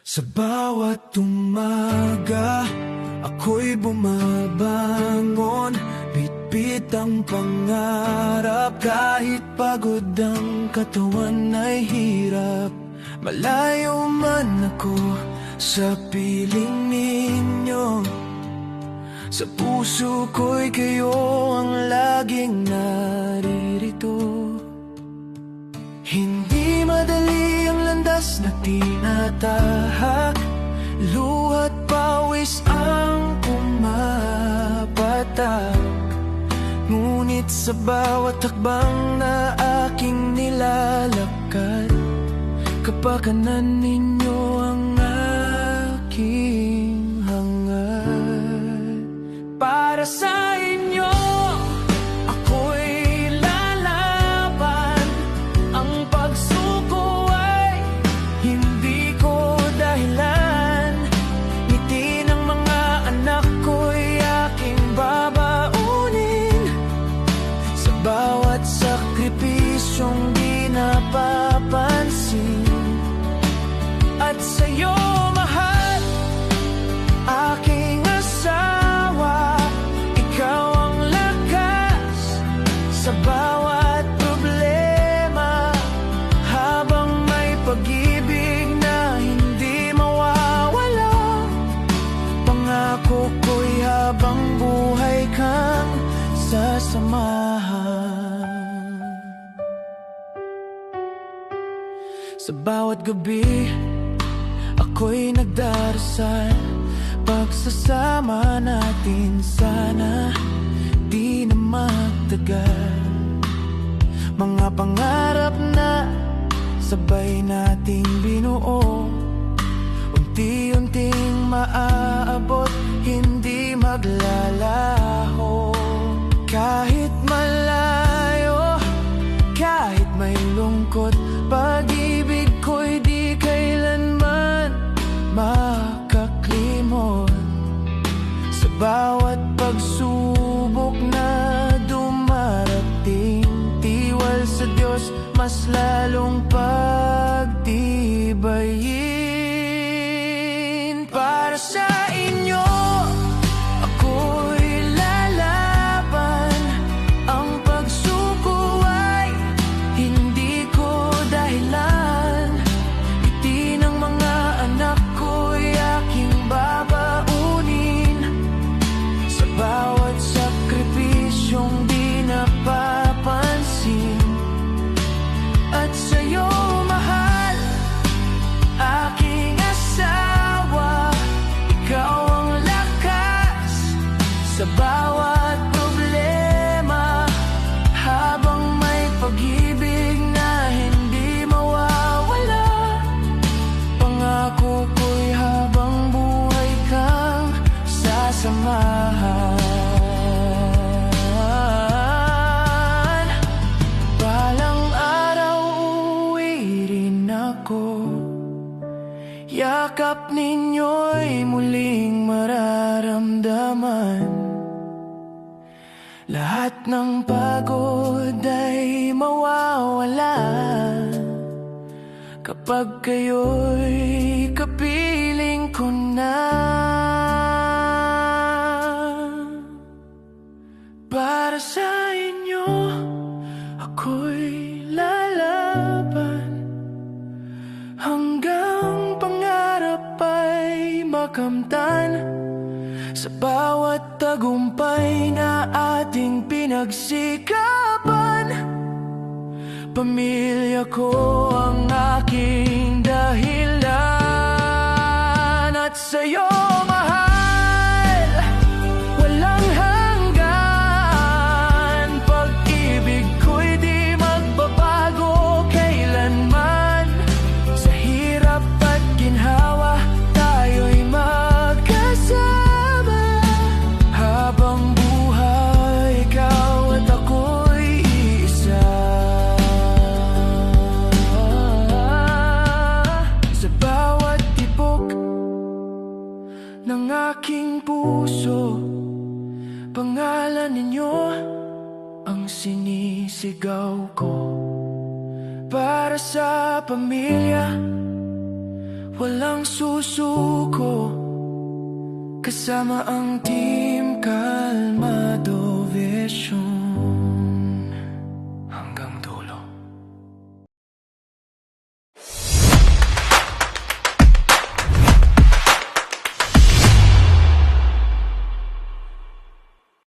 Sa bawat umaga, ako'y bumabangon, bitbit ang pangarap. Kahit pagod ang katawan ay hirap, malayo man ako sa piling ninyo. Sa puso ko'y kayo ang laging naririto. Hindi madali ang landas na tinatahak, luha't pawis ang pumapatak. Ngunit sa bawat hakbang na aking nilalakad, kapakanan ninyo ang aking hangad. Para sa inyo, ako'y lalaban. Ang pagsuko ay hindi ko dahilan. Ngiti ng mga anak ko'y aking babaunin. Sa bawat sakripisyong di napapansin. At sa'yo, mahal, aking asawa, ikaw ang lakas sa bawat problema. Habang may pag-ibig na hindi mawawala, pangako ko'y habang buhay kang sasamahan. Sa bawat gabi, ako'y nagdarasal, pagsasama natin sana di na magtagal. Mga pangarap na sabay nating binuo, unti-unting maaabot, hindi maglalaho. Kahit malayo, kahit may lungkot, pag-ibig ko'y di kailanman makaklimot. Sa bawat pagsubok na dumarating, tiwal sa Diyos mas lalong pagtibayin. Para sa inyo, ako'y lalaban. Ang pagsuko ay hindi ko dahilan. Ngiti ng mga anak ko'y aking babaunin. Sa bawat sakripisyong di napapansin. At sa'yo, mahal, aking asawa, ikaw ang lakas sa bawat problema. Habang may pag-ibig na hindi mawawala, pangako ko'y habang buhay kang sasamahan. Balang araw uuwi rin ako, yakap ninyo'y muling mararamdaman. Lahat ng pagod ay mawawala kapag kayo'y kapiling ko na. Para sa inyo, ako'y lalaban hanggang pangarap ay makamtan. Sa bawat tagumpay na ating pinagsikapan, pamilya ko ang aking dahilan. At sa'yo, mahal, walang hanggan. Pag-ibig ko'y di magbabago kailanman. Sa hirap at ginhawa, tayo'y magkasama. Habang buhay, ikaw at ako'y iisa. Sa bawat tibok ng aking puso, pangalan ninyo ang sinisigaw ko. Para sa pamilya, walang susuko. Kasama ang team